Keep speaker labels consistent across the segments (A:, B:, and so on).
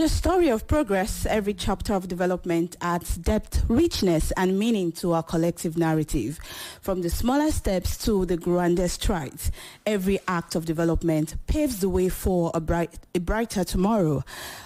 A: the story of progress, every chapter of development adds depth, richness, and meaning to our collective narrative. From the smallest steps to the grandest strides, every act of development paves the way for a brighter tomorrow.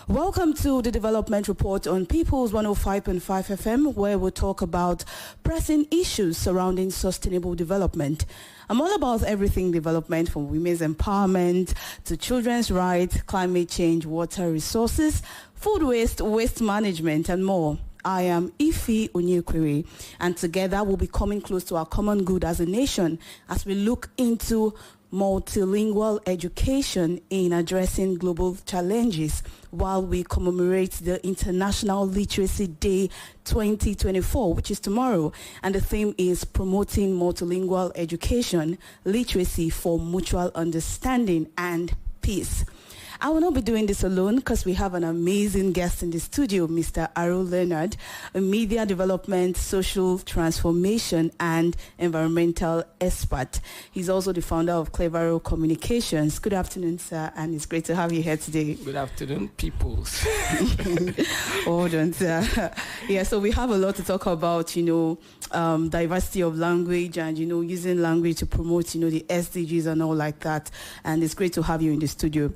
A: Welcome to the Development Report on People's 105.5 FM, where we'll talk about pressing issues surrounding sustainable development. I'm all about everything development, from women's empowerment to children's rights, climate change, water resources, food waste, waste management, and more. I am Ife Onyekwere, and together we'll be coming close to our common good as a nation as we look into multilingual education in addressing global challenges while we commemorate the International Literacy Day 2024, which is tomorrow. And the theme is promoting multilingual education, literacy for mutual understanding and peace. I will not be doing this alone because we have an amazing guest in the studio, Mr. Aro Leonard, a media development, social transformation, and environmental expert. He's also the founder of Clevero Communications. Good afternoon, sir, and it's great to have you here today.
B: Good afternoon, peoples.
A: Hold on, sir. Yeah, so we have a lot to talk about, diversity of language and, using language to promote, the SDGs and all like that. And it's great to have you in the studio.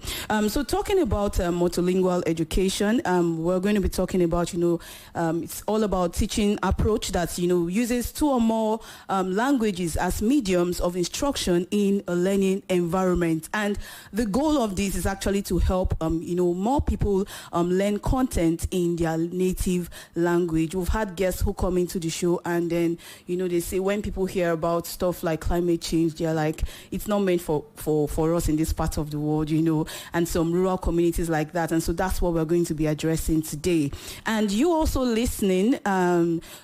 A: So talking about multilingual education, we're going to be talking about, it's all about teaching approach that, uses two or more languages as mediums of instruction in a learning environment. And the goal of this is actually to help, more people learn content in their native language. We've had guests who come into the show and then, they say when people hear about stuff like climate change, they're like, it's not meant for us in this part of the world, and some rural communities like that. And so that's what we're going to be addressing today. And you also listening,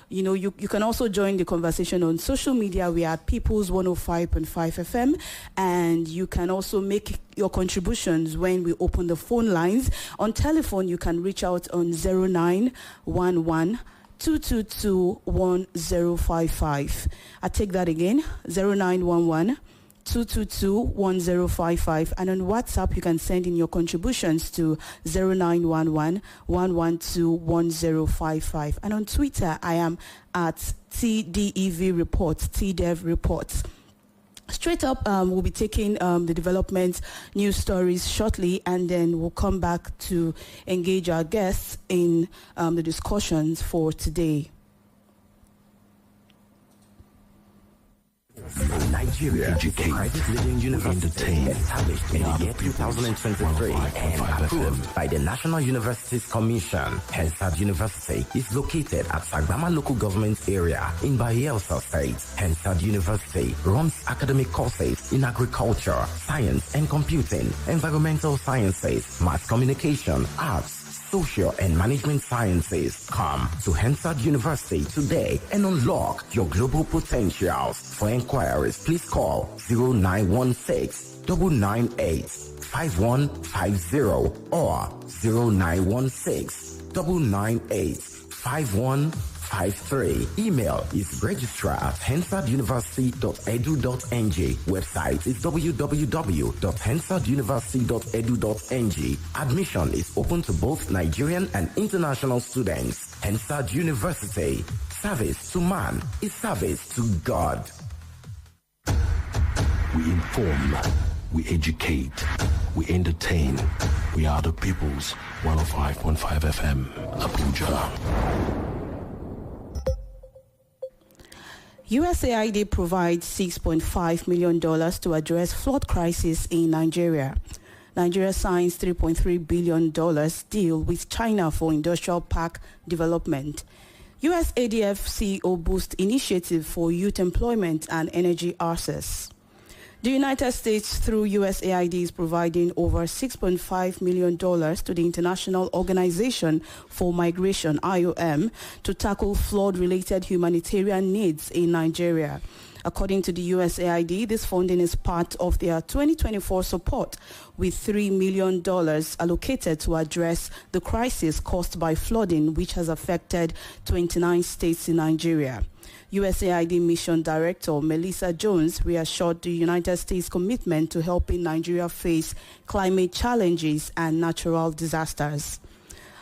A: you can also join the conversation on social media. We are at People's 105.5 FM, and you can also make your contributions when we open the phone lines. On telephone, you can reach out on 0911 222-1055. I take that again, 0911 222-1055, and on WhatsApp you can send in your contributions to 0911 112-1055, and on Twitter I am at TDEV Report, TDEV Reports. Straight up, we'll be taking the development news stories shortly, and then we'll come back to engage our guests in the discussions for today.
C: Nigeria educate, private leading university established in the year 2023 and approved by the National Universities Commission. Hensard University is located at Sagbama local government area in Bayelsa State. Hensard University runs academic courses in agriculture, science and computing, environmental sciences, mass communication, arts, social and management sciences. Come to Hensard University today and unlock your global potentials. For inquiries, please call 0916-998-5150 or 0916-998-5153. Email is registrar@hensarduniversity.edu.ng. Website is www.hensarduniversity.edu.ng. Admission is open to both Nigerian and international students. Hensard University. Service to man is service to God.
D: We inform, we educate, we entertain. We are the People's 105.5 FM, Abuja.
A: USAID provides $6.5 million to address flood crisis in Nigeria. Nigeria signs $3.3 billion deal with China for industrial park development. USADF CEO boosts initiative for youth employment and energy access. The United States, through USAID, is providing over $6.5 million to the International Organization for Migration, IOM, to tackle flood-related humanitarian needs in Nigeria. According to the USAID, this funding is part of their 2024 support, with $3 million allocated to address the crisis caused by flooding, which has affected 29 states in Nigeria. USAID Mission Director Melissa Jones reassured the United States' commitment to helping Nigeria face climate challenges and natural disasters.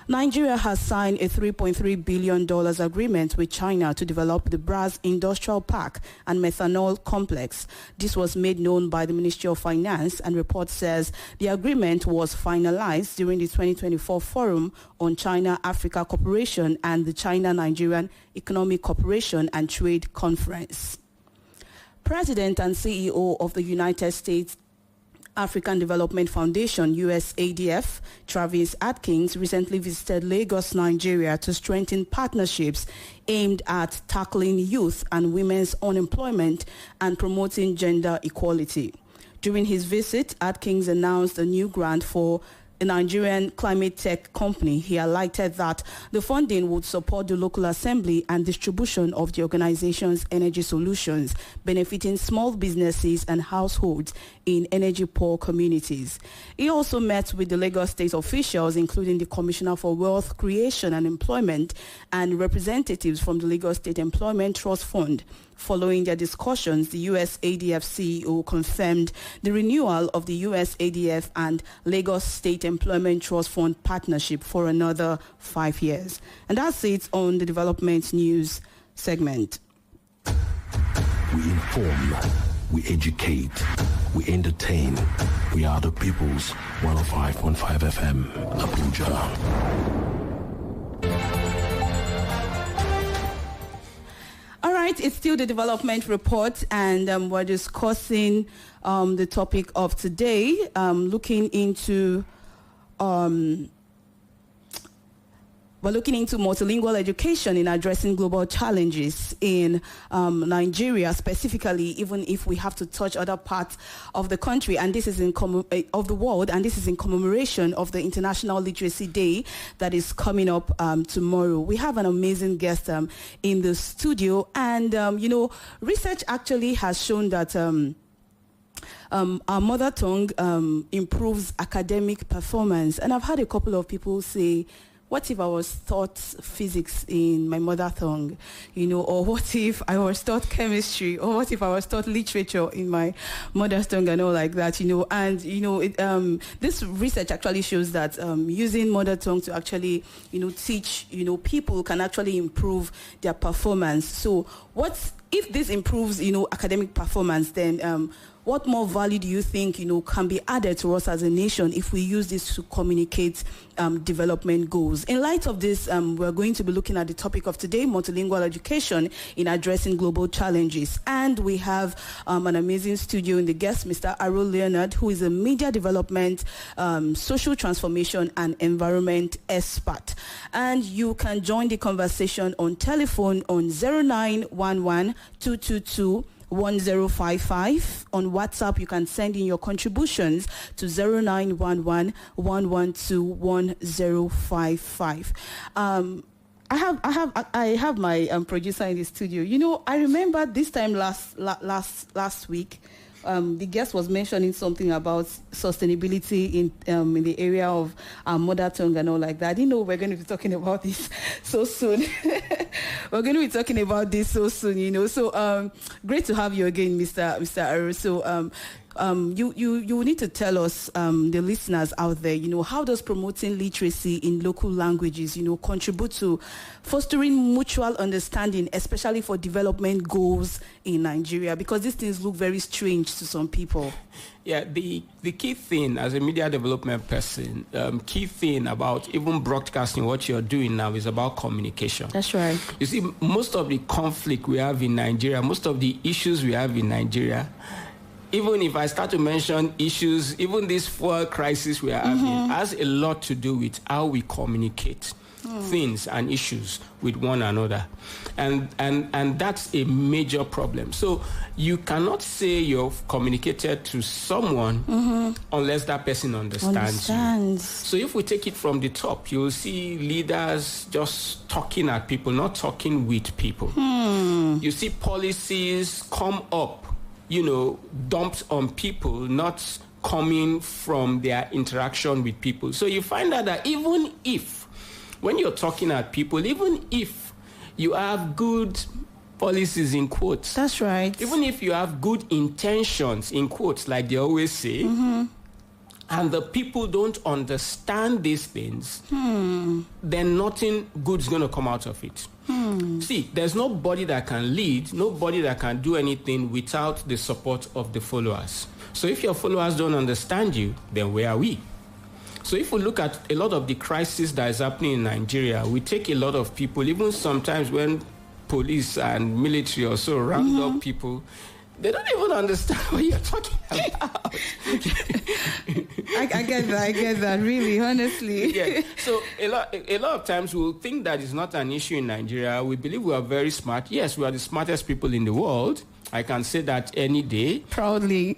A: Nigeria has signed a $3.3 billion agreement with China to develop the Brass Industrial Park and Methanol Complex. This was made known by the Ministry of Finance, and report says the agreement was finalized during the 2024 Forum on China-Africa Cooperation and the China-Nigerian Economic Cooperation and Trade Conference. President and CEO of the United States African Development Foundation, USADF, Travis Atkins, recently visited Lagos, Nigeria to strengthen partnerships aimed at tackling youth and women's unemployment and promoting gender equality. During his visit, Atkins announced a new grant for a Nigerian climate tech company. He highlighted that the funding would support the local assembly and distribution of the organization's energy solutions, benefiting small businesses and households in energy-poor communities. He also met with the Lagos state officials, including the Commissioner for Wealth Creation and Employment and representatives from the Lagos State Employment Trust Fund. Following their discussions, the USADF CEO confirmed the renewal of the USADF and Lagos State Employment Trust Fund partnership for another 5 years. And that's it on the development news segment.
D: We inform, we educate, we entertain. We are the people's 105.5 FM, Abuja.
A: All right, it's still the development report, and we're discussing the topic of today, looking into multilingual education in addressing global challenges in Nigeria, specifically, even if we have to touch other parts of the country, and this is of the world, and this is in commemoration of the International Literacy Day that is coming up tomorrow. We have an amazing guest in the studio, and research actually has shown that our mother tongue improves academic performance, and I've had a couple of people say, what if I was taught physics in my mother tongue, or what if I was taught chemistry, or what if I was taught literature in my mother tongue and all like that, and, this research actually shows that using mother tongue to actually, teach, people can actually improve their performance. So if this improves, academic performance, then what more value do you think, can be added to us as a nation if we use this to communicate development goals? In light of this, we're going to be looking at the topic of today, multilingual education in addressing global challenges. And we have an amazing studio in the guest, Mr. Arul Leonard, who is a media development, social transformation and environment expert. And you can join the conversation on telephone on 0911 222 1055. On WhatsApp, you can send in your contributions to 0911 112 1055. I have my producer in the studio. I remember this time last week, the guest was mentioning something about sustainability in the area of our mother tongue and all like that. We're going to be talking about this so soon. We're going to be talking about this so soon, So great to have you again, Mr. Aru. So you need to tell us, the listeners out there, how does promoting literacy in local languages, contribute to fostering mutual understanding, especially for development goals in Nigeria? Because these things look very strange to some people.
B: Yeah, the key thing as a media development person, key thing about even broadcasting what you're doing now is about communication.
A: That's right.
B: You see, most of the conflict we have in Nigeria, most of the issues we have in Nigeria, even if I start to mention issues, even this fuel crisis we are having has a lot to do with how we communicate things and issues with one another. And that's a major problem. So you cannot say you've communicated to someone unless that person understands you. So if we take it from the top, you'll see leaders just talking at people, not talking with people. You see policies come up, dumped on people, not coming from their interaction with people. So you find out that even if, when you're talking at people, even if you have good policies in quotes.
A: That's right.
B: Even if you have good intentions in quotes, like they always say, and the people don't understand these things, then nothing good is going to come out of it. See, there's nobody that can lead, nobody that can do anything without the support of the followers. So if your followers don't understand you, then where are we? So if we look at a lot of the crisis that is happening in Nigeria, we take a lot of people, even sometimes when police and military or so round up people, they don't even understand what you're talking about.
A: I get that, really, honestly.
B: Yeah. So a lot of times we'll think that it's not an issue in Nigeria. We believe we are very smart. Yes, we are the smartest people in the world. I can say that any day.
A: Proudly.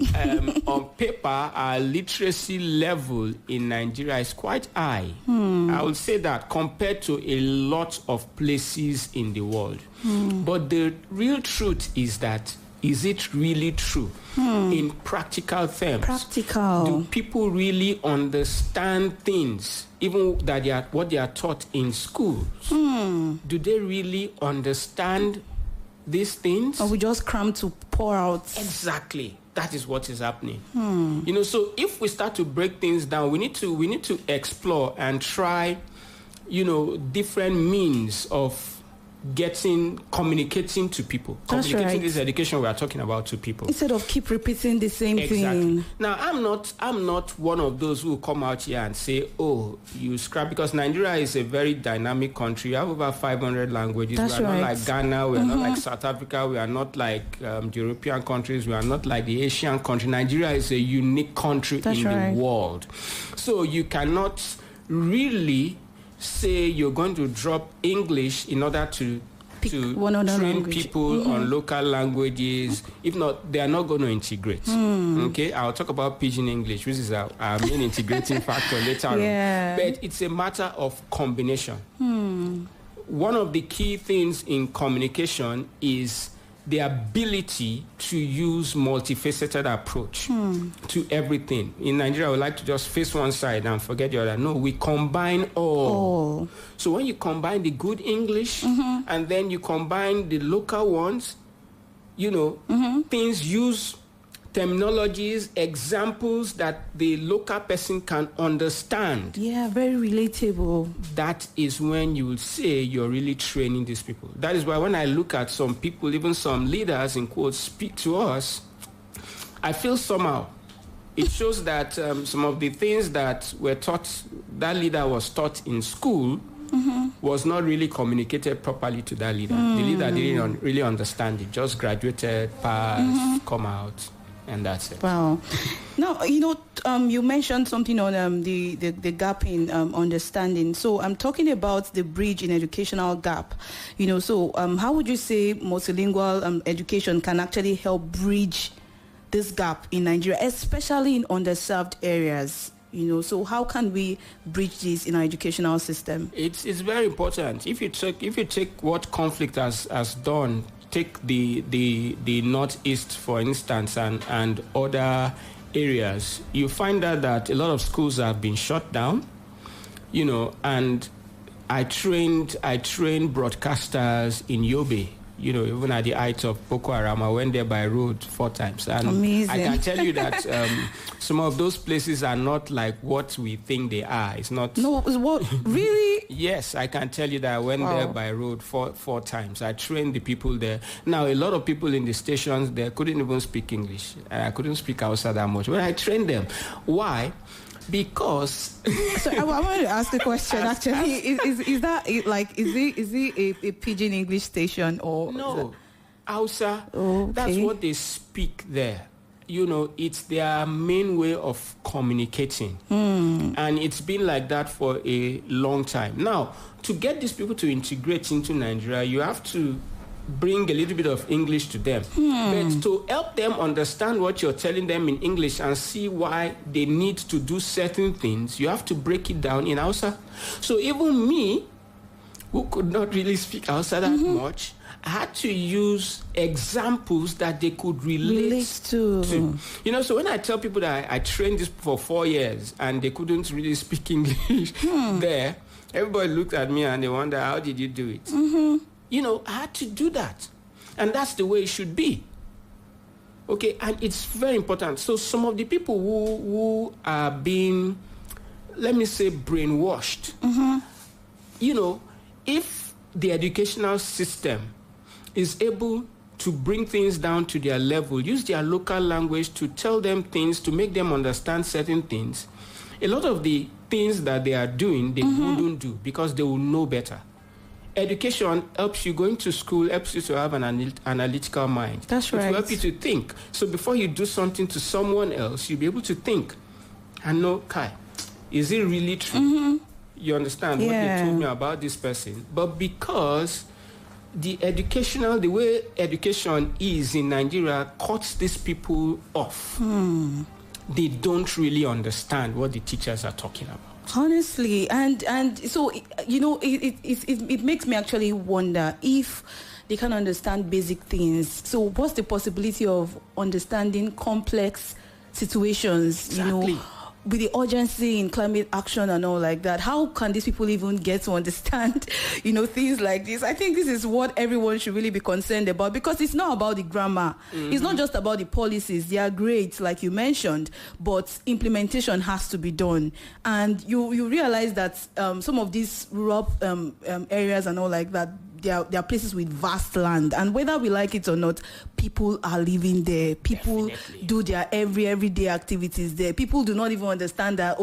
B: On paper, our literacy level in Nigeria is quite high. I would say that compared to a lot of places in the world. But the real truth is that, is it really true in practical terms?
A: Practical.
B: Do people really understand things, even that what they are taught in schools? Do they really understand these things?
A: Or we just cram to pour out?
B: Exactly. That is what is happening. So if we start to break things down, we need to explore and try, different means of communicating to people.
A: That's
B: communicating
A: right.
B: This education we are talking about to people.
A: Instead of keep repeating the same thing.
B: Now, I'm not one of those who come out here and say, oh, you scrap, because Nigeria is a very dynamic country. We have over 500 languages.
A: That's
B: we are
A: right.
B: not like Ghana. We are not like South Africa. We are not like the European countries. We are not like the Asian country. Nigeria is a unique country
A: That's
B: in
A: right.
B: the world. So you cannot really say you're going to drop English in order to train people on local languages. If not, they are not going to integrate. Okay, I'll talk about Pidgin English, which is our main integrating factor later on. But it's a matter of combination. One of the key things in communication is the ability to use multifaceted approach to everything. In Nigeria, we like to just face one side and forget the other. No, we combine all. So when you combine the good English and then you combine the local ones, things use terminologies, examples that the local person can understand.
A: Yeah, very relatable.
B: That is when you will say you're really training these people. That is why when I look at some people, even some leaders, in quotes, speak to us, I feel somehow. It shows that some of the things that were taught, that leader was taught in school, was not really communicated properly to that leader. The leader didn't really understand it, just graduated, passed, come out. And that's it.
A: Wow. Now, you mentioned something on the gap in understanding. So I'm talking about the bridge in educational gap. So how would you say multilingual education can actually help bridge this gap in Nigeria, especially in underserved areas? So how can we bridge this in our educational system? It's
B: very important. If you take what conflict has done, take the Northeast, for instance, and other areas, you find out that a lot of schools have been shut down, and I trained broadcasters in Yobe, even at the height of Boko Haram. I went there by road 4 times. And
A: amazing.
B: I can tell you that some of those places are not like what we think they are. It's not.
A: No, what? Really?
B: Yes, I can tell you that I went there by road 4 times. I trained the people there. Now, a lot of people in the stations there couldn't even speak English. And I couldn't speak Hausa that much. But I trained them. Why? Because
A: so I wanted to ask a question. Actually, is that like is it a Pidgin English station or
B: no Hausa?
A: Okay.
B: That's what they speak there. It's their main way of communicating, and it's been like that for a long time. Now, to get these people to integrate into Nigeria, you have to bring a little bit of English to them. But to help them understand what you're telling them in English and see why they need to do certain things, you have to break it down in Hausa. So even me, who could not really speak Hausa that much, I had to use examples that they could relate to. So when I tell people that I trained this for 4 years and they couldn't really speak English there, everybody looked at me and they wonder, how did you do it? I had to do that. And that's the way it should be. Okay, and it's very important. So some of the people who are being, let me say, brainwashed, if the educational system is able to bring things down to their level, use their local language to tell them things, to make them understand certain things, a lot of the things that they are doing, they wouldn't do because they will know better. Education helps you, going to school helps you to have an analytical mind.
A: That's right.
B: It will help you to think. So before you do something to someone else, you'll be able to think and know, Kai, is it really true? You understand what they told me about this person? But because the way education is in Nigeria cuts these people off, they don't really understand what the teachers are talking about.
A: Honestly, and so it makes me actually wonder if they can understand basic things. So what's the possibility of understanding complex situations?
B: Exactly.
A: With the urgency in climate action and all like that, how can these people even get to understand, things like this? I think this is what everyone should really be concerned about, because it's not about the grammar. It's not just about the policies. They are great, like you mentioned, but implementation has to be done. And you realize that some of these rural areas and all like that, there are places with vast land, and whether we like it or not, people are living there. People do their everyday activities there. People do not even understand that,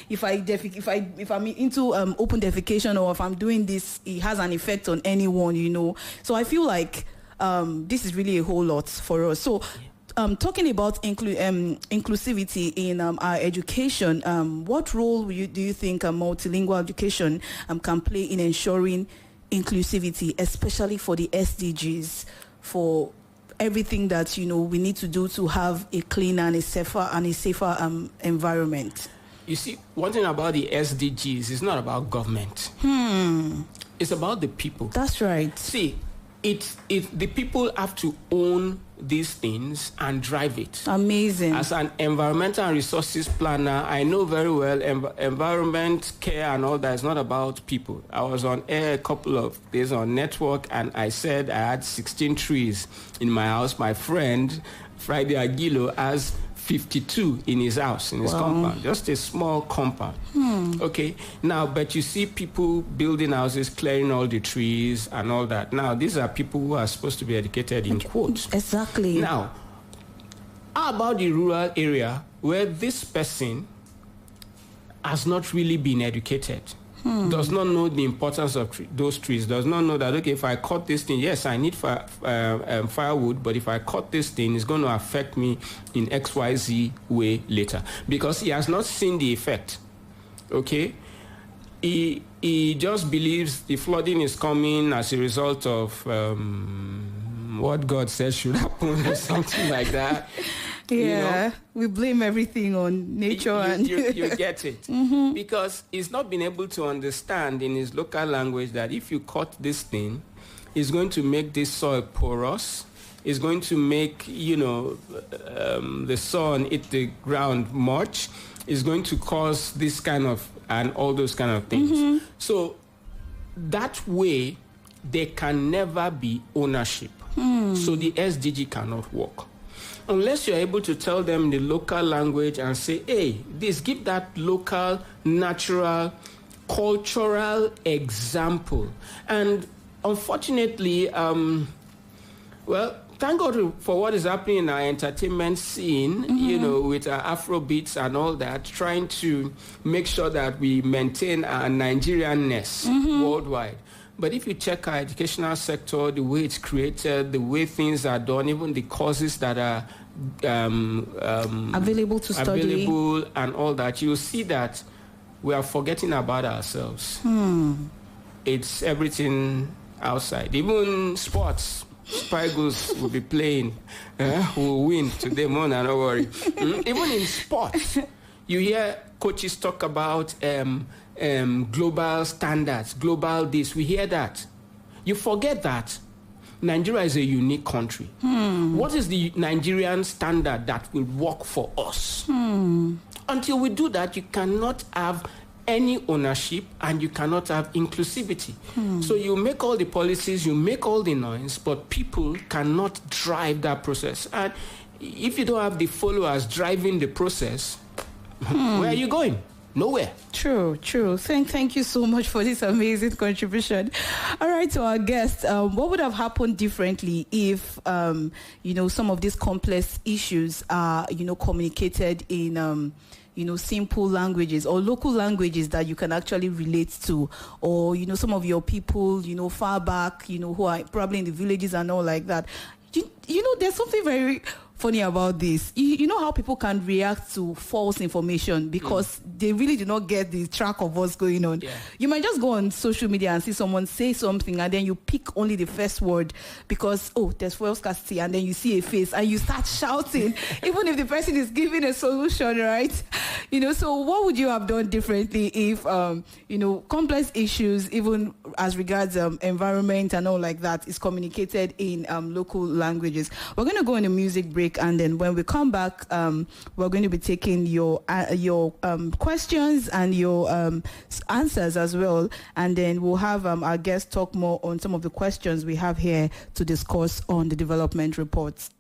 A: if I'm into open defecation, or if I'm doing this, it has an effect on anyone, So I feel like this is really a whole lot for us. So talking about inclusivity in our education, what role do you think multilingual education can play in ensuring inclusivity, especially for the SDGs, for everything that we need to do to have a cleaner and a safer environment?
B: You see, one thing about the SDGs is not about government. It's about the people.
A: That's right.
B: See, the people have to own these things and drive it.
A: Amazing.
B: As an environmental and resources planner, I know very well environment care and all that is not about people. I was on air a couple of days on network, and I said I had 16 trees in my house. My friend Friday Aguilo has 52 in his house, in his compound, just a small compound. Okay, now, but you see people building houses, clearing all the trees and all that. Now, these are people who are supposed to be educated in quotes.
A: Exactly.
B: Now, how about the rural area where this person has not really been educated? Does not know the importance of those trees, does not know that, okay, if I cut this thing, yes, I need firewood, but if I cut this thing, it's going to affect me in XYZ way later, because he has not seen the effect, okay? He just believes the flooding is coming as a result of what God says should happen or something like that.
A: Yeah, we blame everything on nature.
B: You get it. Because he's not been able to understand in his local language that if you cut this thing, it's going to make this soil porous. It's going to make, the sun hit the ground much. It's going to cause this kind of, and all those kind of things. So that way, there can never be ownership. So the SDG cannot work. Unless you're able to tell them the local language and say, hey, give that local, natural, cultural example. And unfortunately, thank God for what is happening in our entertainment scene, with our Afro beats and all that, trying to make sure that we maintain our Nigerianness worldwide. But if you check our educational sector, the way it's created, the way things are done, even the courses that are
A: available to study,
B: and all that, you'll see that we are forgetting about ourselves. It's everything outside. Even sports, Super Eagles will be playing, will win today, Mona, no worry. Even in sports, you hear coaches talk about global standards, global this. We hear that. You forget that Nigeria is a unique country. What is the Nigerian standard that will work for us? Until we do that, you cannot have any ownership and you cannot have inclusivity. So you make all the policies, you make all the noise, but people cannot drive that process. And if you don't have the followers driving the process, where are you going? Nowhere.
A: True. Thank you so much for this amazing contribution. All right, to our guests, what would have happened differently if, some of these complex issues are, communicated in, simple languages or local languages that you can actually relate to, or, some of your people, far back, who are probably in the villages and all like that. There's something very funny about this. You know how people can react to false information because they really do not get the track of what's going on. Yeah. You might just go on social media and see someone say something and then you pick only the first word because, there's fuel scarcity, and then you see a face and you start shouting, even if the person is giving a solution, right? So what would you have done differently if, complex issues, even as regards environment and all like that, is communicated in local languages? We're going to go on a music break. And then when we come back, we're going to be taking your questions and your answers as well. And then we'll have our guests talk more on some of the questions we have here to discuss on the development reports.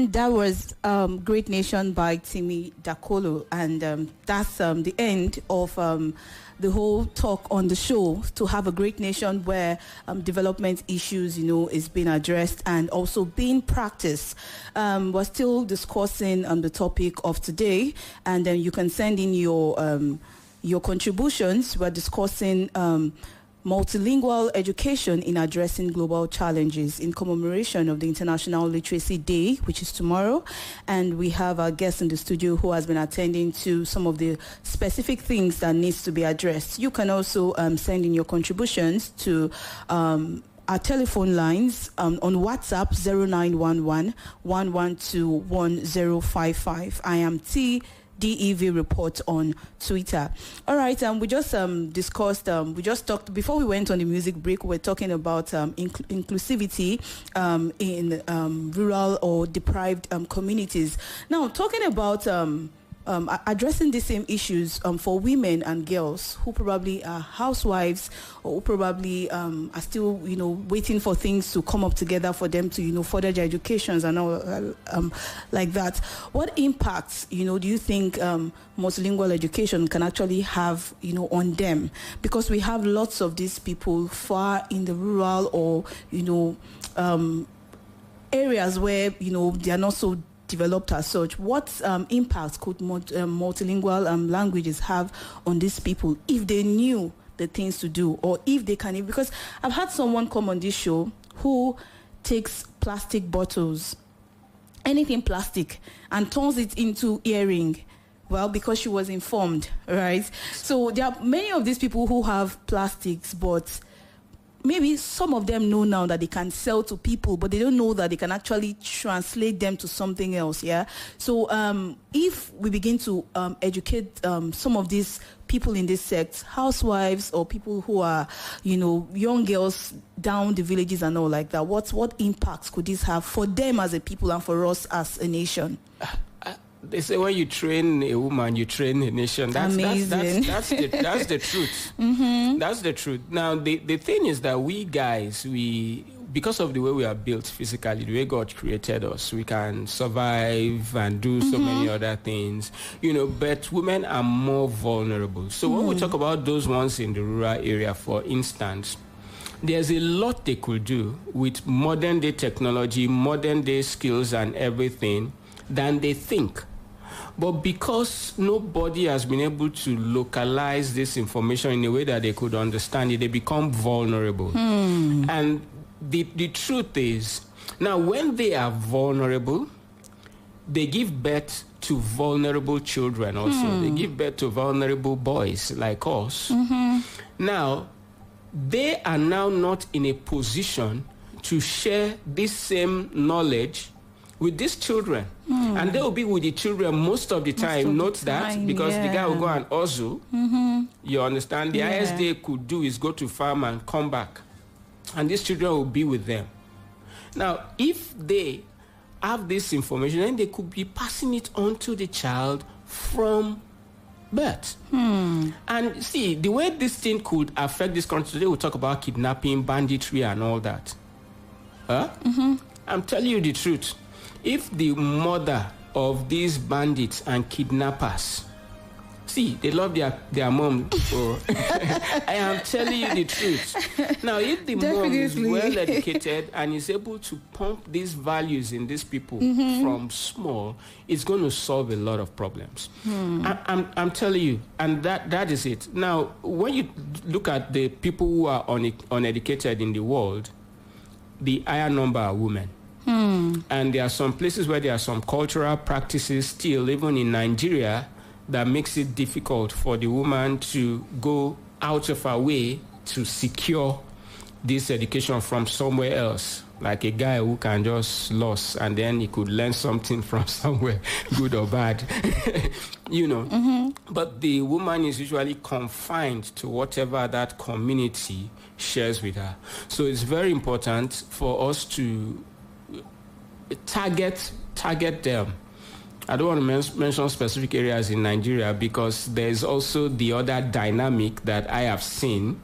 A: And that was Great Nation by Timi Dakolo. And that's the end of the whole talk on the show, to have a great nation where development issues, is being addressed and also being practiced. We're still discussing the topic of today, and then you can send in your contributions. We're discussing multilingual education in addressing global challenges in commemoration of the International Literacy Day, which is tomorrow. And we have our guest in the studio who has been attending to some of the specific things that needs to be addressed. You can also send in your contributions to our telephone lines on WhatsApp 0911 112 1055. I am DEV Report on Twitter. All right, we just discussed, we just talked, before we went on the music break, we were talking about inclusivity in rural or deprived communities. Now, talking about addressing the same issues for women and girls who probably are housewives, or who probably are still, waiting for things to come up together for them to, further their educations and all like that. What impacts, do you think multilingual education can actually have, on them? Because we have lots of these people far in the rural or, areas where, they are not so developed as such. What impact could multilingual languages have on these people if they knew the things to do, or if they can? Because I've had someone come on this show who takes plastic bottles, anything plastic, and turns it into earring. Well, because she was informed, right? So there are many of these people who have plastics, but maybe some of them know now that they can sell to people, but they don't know that they can actually translate them to something else, yeah? So if we begin to educate some of these people in this sect, housewives or people who are, young girls down the villages and all like that, what impacts could this have for them as a people and for us as a nation?
B: They say when you train a woman, you train a nation. That's the truth. Mm-hmm. That's the truth. Now, the thing is that we guys, because of the way we are built physically, the way God created us, we can survive and do so many other things, but women are more vulnerable. So when we talk about those ones in the rural area, for instance, there's a lot they could do with modern day technology, modern day skills and everything than they think. But because nobody has been able to localize this information in a way that they could understand it, they become vulnerable. And the truth is, now when they are vulnerable, they give birth to vulnerable children also. They give birth to vulnerable boys like us. Now, they are now not in a position to share this same knowledge with these children. And they will be with the children most of the time. Note that, because the guy will go and hustle. You understand? The highest they could do is go to farm and come back. And these children will be with them. Now, if they have this information, then they could be passing it on to the child from birth. And see, the way this thing could affect this country, today we'll talk about kidnapping, banditry, and all that. I'm telling you the truth. If the mother of these bandits and kidnappers, see, they love their mom. I am telling you the truth. Now, if the mom is well educated and is able to pump these values in these people from small, it's going to solve a lot of problems. I'm telling you, and that is it. Now, when you look at the people who are uneducated in the world, the higher number are women. And there are some places where there are some cultural practices still, even in Nigeria, that makes it difficult for the woman to go out of her way to secure this education from somewhere else. Like a guy who can just lose and then he could learn something from somewhere, good or bad, But the woman is usually confined to whatever that community shares with her. So it's very important for us to target them. I don't want to mention specific areas in Nigeria because there's also the other dynamic that I have seen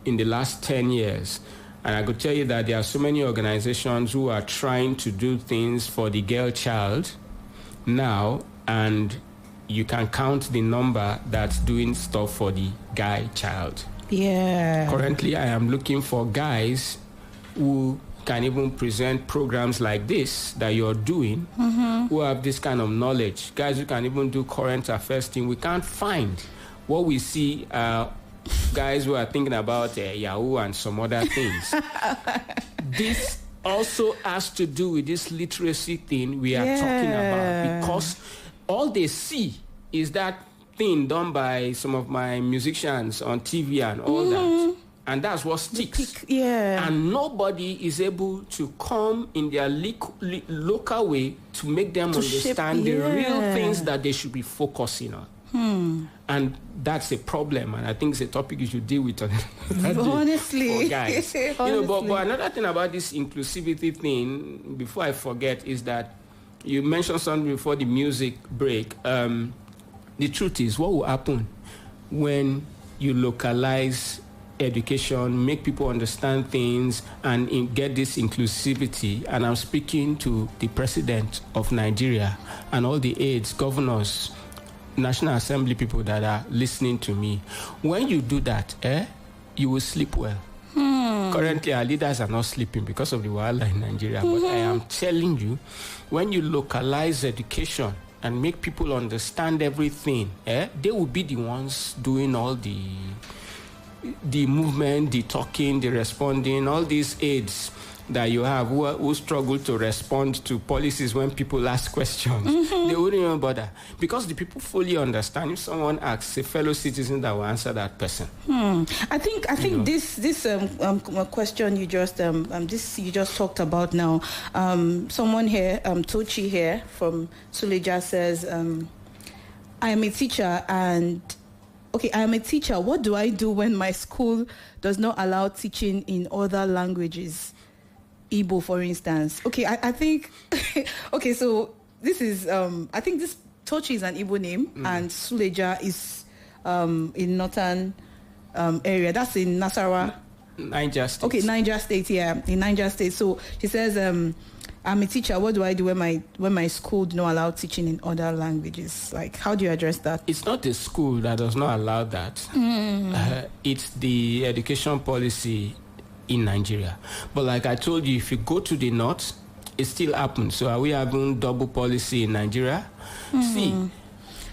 B: in the last 10 years. And I could tell you that there are so many organizations who are trying to do things for the girl child now, and you can count the number that's doing stuff for the guy child.
A: Yeah.
B: Currently, I am looking for guys who can even present programs like this that you're doing, who have this kind of knowledge. Guys who can even do current affairs thing. We can't find. What we see guys who are thinking about Yahoo and some other things. This also has to do with this literacy thing we are talking about, because all they see is that thing done by some of my musicians on TV and all that. And that's what sticks. And nobody is able to come in their local way to make them understand the real things that they should be focusing on. And that's a problem, and I think it's a topic you should deal with
A: honestly,
B: for guys. You know, but another thing about this inclusivity thing, before I forget, is that you mentioned something before the music break. The truth is, what will happen when you localize education, make people understand things, and get this inclusivity? And I'm speaking to the president of Nigeria and all the aides, governors, National Assembly people that are listening to me. When you do that, you will sleep well. Currently, our leaders are not sleeping because of the wahala in Nigeria. But I am telling you, when you localize education and make people understand everything, they will be the ones doing all the movement, the talking, the responding, all these aides that you have who struggle to respond to policies when people ask questions. They wouldn't even bother, because the people fully understand. If someone asks, a fellow citizen that will answer that person.
A: I think this question you just talked about now. Someone here, Tochi here from Suleja says, I am a teacher and. Okay, I am a teacher. What do I do when my school does not allow teaching in other languages? Igbo, for instance. Okay, I think... okay, so this is... I think this Tochi is an Igbo name, and Suleja is in northern area. That's in Nasarawa.
B: Niger State.
A: Okay, Niger State, yeah. In Niger State. So she says... I'm a teacher. What do I do when my school do not allow teaching in other languages? Like, how do you address that?
B: It's not the school that does not allow that. It's the education policy in Nigeria. But like I told you, if you go to the north, it still happens. So are we having double policy in Nigeria? See,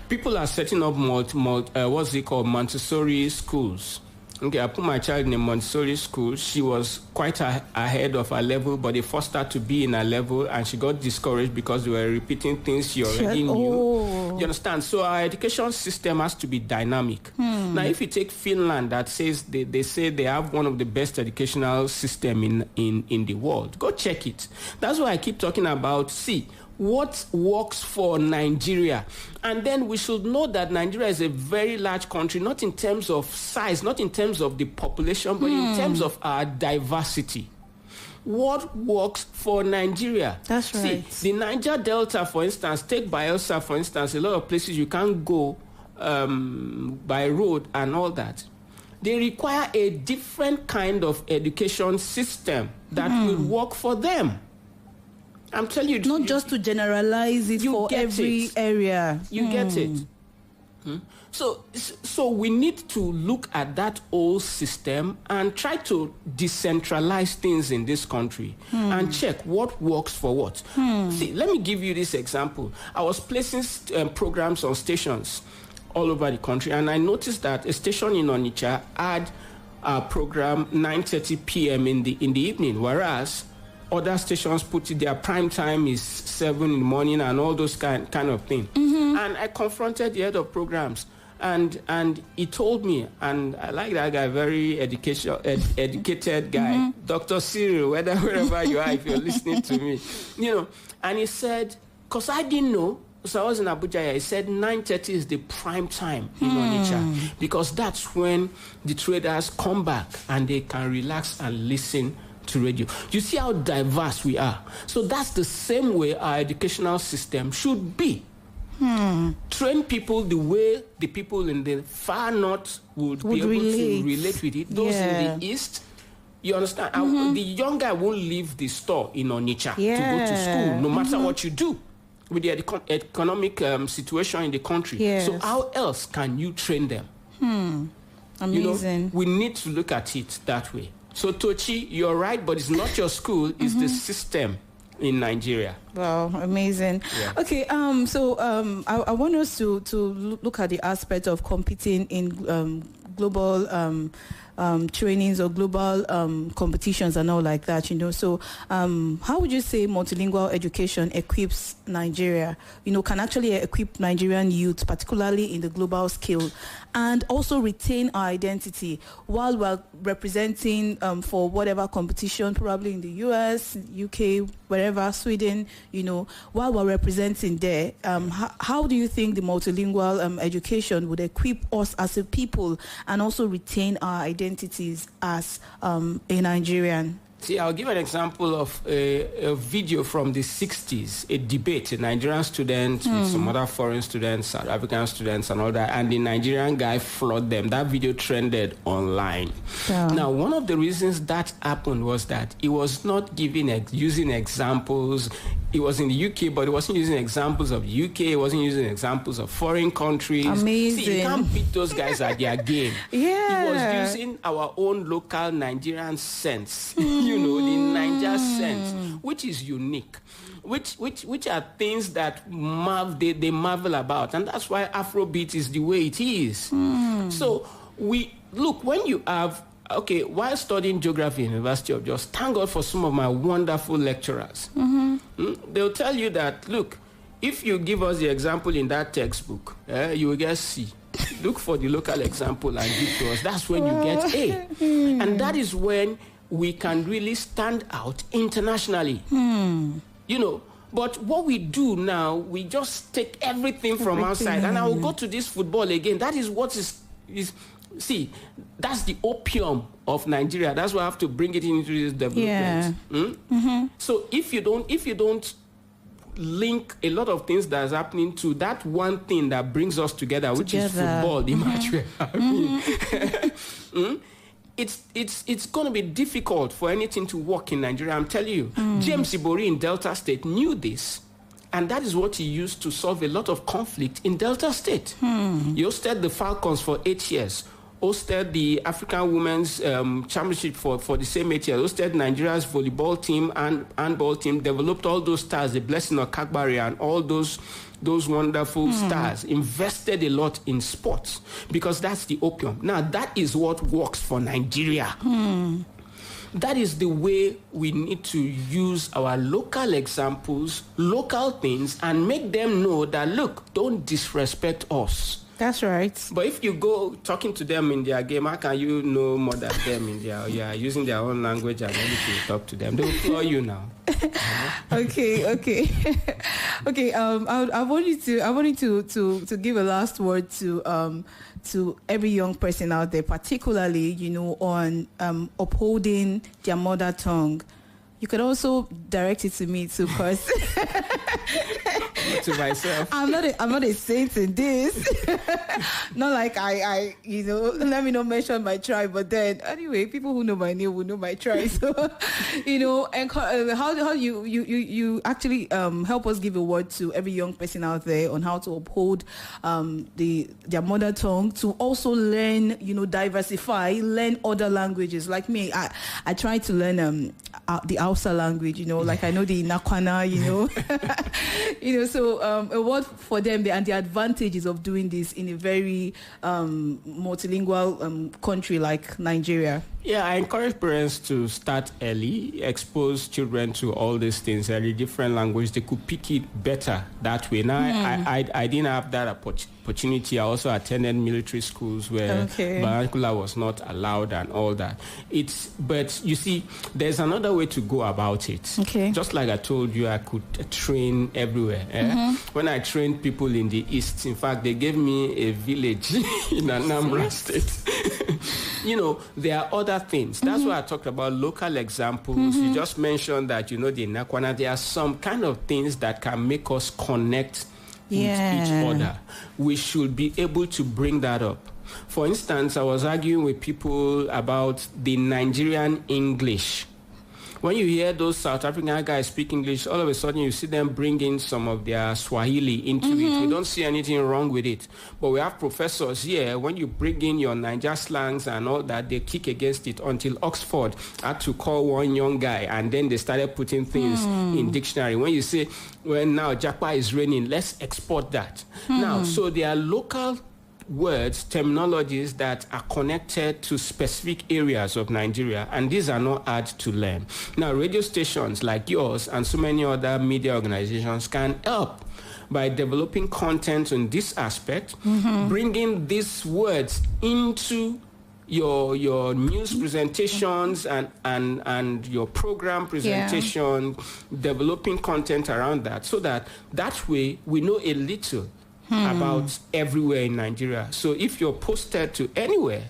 B: people are setting up Montessori schools. Okay, I put my child in a Montessori school. She was quite ahead of her level, but they forced her to be in her level, and she got discouraged because they were repeating things she already knew. You understand? So our education system has to be dynamic. Now, if you take Finland, that says they say they have one of the best educational system in the world, go check it. That's why I keep talking about, what works for Nigeria. And then we should know that Nigeria is a very large country, not in terms of size, not in terms of the population, but in terms of our diversity. What works for Nigeria?
A: That's right.
B: See, the Niger Delta, for instance, take Bayelsa, for instance, a lot of places you can't go by road and all that. They require a different kind of education system that will work for them. I'm telling you,
A: not just to generalize it for every area.
B: You get it. So we need to look at that old system and try to decentralize things in this country and check what works for what. See, let me give you this example. I was placing programs on stations all over the country, and I noticed that a station in Onitsha had a program 9:30 p.m. in the evening, whereas other stations put it, their prime time is 7 in the morning and all those kind of thing. And I confronted the head of programs, and he told me, and I like that guy, very educated guy, Dr. Cyril, wherever you are, if you're listening to me, and he said, because I didn't know, so I was in Abuja, he said 9:30 is the prime time in Onitsha, because that's when the traders come back and they can relax and listen to radio. You see how diverse we are. So that's the same way our educational system should be. Train people the way the people in the far north would be able to relate with it. Those in the east You understand? The young guy won't leave the store in Onitsha to go to school, no matter what you do with the economic situation in the country.
A: Yes.
B: So how else can you train them?
A: Amazing.
B: We need to look at it that way. So Tochi, you're right, but it's not your school, it's the system in Nigeria.
A: Wow, amazing.
B: Yeah.
A: Okay, so I want us to look at the aspect of competing in global trainings or global competitions and all like that, So how would you say multilingual education equips Nigeria, can actually equip Nigerian youth, particularly in the global scale, and also retain our identity while we're representing for whatever competition, probably in the US, UK, wherever, Sweden, while we're representing there, how do you think the multilingual education would equip us as a people and also retain our identities as a Nigerian?
B: See, I'll give an example of a video from the 60s, a debate, a Nigerian student with some other foreign students, South African students and all that, and the Nigerian guy floored them. That video trended online.
A: Yeah.
B: Now, one of the reasons that happened was that he was not using examples. It was in the UK, but he wasn't using examples of the UK. He wasn't using examples of foreign countries.
A: Amazing.
B: See, you can't beat those guys at their game.
A: Yeah.
B: He was using our own local Nigerian sense, the Niger sense, which is unique, which are things that they marvel about. And that's why Afrobeat is the way it is. So when you have, while studying geography at University of Jos, thank God for some of my wonderful lecturers. They'll tell you that, look, if you give us the example in that textbook, you will get C. Look for the local example and give to us. That's when you get A. And that is when we can really stand out internationally. But what we do now, we just take everything from outside. And I will go to this football again. That is what is see, that's the opium of Nigeria. That's why I have to bring it into this development.
A: Yeah.
B: So if you don't link a lot of things that's happening to that one thing that brings us together, which is football, the match we're having, it's going to be difficult for anything to work in Nigeria. I'm telling you. James Ibori in Delta State knew this. And that is what he used to solve a lot of conflict in Delta State. He hosted the Falcons for 8 years, hosted the African Women's Championship for the same 8 years, hosted Nigeria's volleyball team and handball team, developed all those stars, the Blessing of Kagbari and all those wonderful stars, invested a lot in sports because that's the opium. Now, that is what works for Nigeria. That is the way we need to use our local examples, local things, and make them know that, look, don't disrespect us.
A: That's right.
B: But if you go talking to them in their game, how can you know more than them in their, using their own language and everything to talk to them? They will floor you now.
A: Okay. I wanted to give a last word to every young person out there, particularly, on upholding their mother tongue. You could also direct it to me too, because
B: to myself.
A: I'm not a saint in this. Not like I let me not mention my tribe, but then anyway, people who know my name will know my tribe. So, and how you actually help us give a word to every young person out there on how to uphold their mother tongue, to also learn, diversify, learn other languages. Like me, I try to learn the Hausa language, like I know the Nakwana, so a word for them and the advantages of doing this in a very multilingual country like Nigeria.
B: Yeah, I encourage parents to start early, expose children to all these things early, different language. They could pick it better that way. Now, I didn't have that opportunity. I also attended military schools where vernacular was not allowed and all that. But you see, there's another way to go about it.
A: Okay.
B: Just like I told you, I could train everywhere. When I trained people in the East, in fact, they gave me a village in Anambra State. There are other things. That's why I talked about local examples. You just mentioned that, the Nakwana, there are some kind of things that can make us connect with each other. We should be able to bring that up. For instance, I was arguing with people about the Nigerian English. When you hear those South African guys speak English, all of a sudden you see them bring in some of their Swahili into it. We don't see anything wrong with it. But we have professors here, when you bring in your Niger slangs and all that, they kick against it until Oxford had to call one young guy, and then they started putting things in dictionary. When you say, well, now Japa is raining, let's export that. Now, so there are local words, terminologies that are connected to specific areas of Nigeria, and these are not hard to learn. Now, radio stations like yours and so many other media organizations can help by developing content on this aspect, bringing these words into your news presentations and your program presentation, developing content around that, so that way we know a little about everywhere in Nigeria. So if you're posted to anywhere,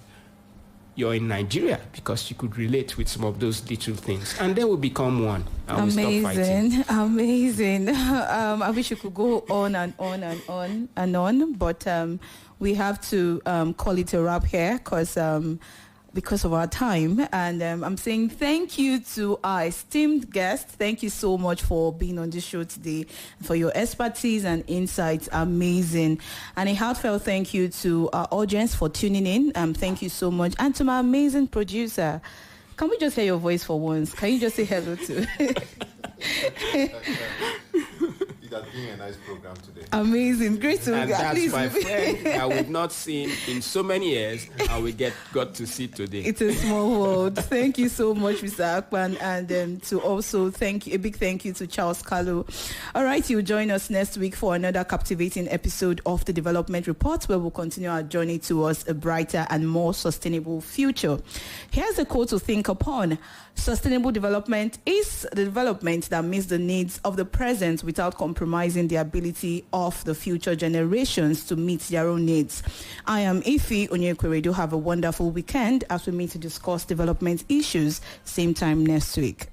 B: you're in Nigeria because you could relate with some of those little things, and then we become one. And we stop fighting.
A: Amazing. I wish you could go on and on and on and on, but we have to call it a wrap here because of our time. And I'm saying thank you to our esteemed guest. Thank you so much for being on the show today, for your expertise and insights. Amazing. And a heartfelt thank you to our audience for tuning in. Thank you so much. And to my amazing producer. Can we just hear your voice for once? Can you just say hello to...
E: It has been a nice program today.
A: Amazing. Great to
B: and that's my friend that we've not seen in so many years, and we got to see today.
A: It's a small world. Thank you so much, Mr. Akpan, and to also a big thank you to Charles Kalu. All right, you'll join us next week for another captivating episode of the Development Report, where we'll continue our journey towards a brighter and more sustainable future. Here's a quote to think upon. Sustainable development is the development that meets the needs of the present without compromising the ability of the future generations to meet their own needs. I am Ife Onyekweredo. Have a wonderful weekend as we meet to discuss development issues. Same time next week.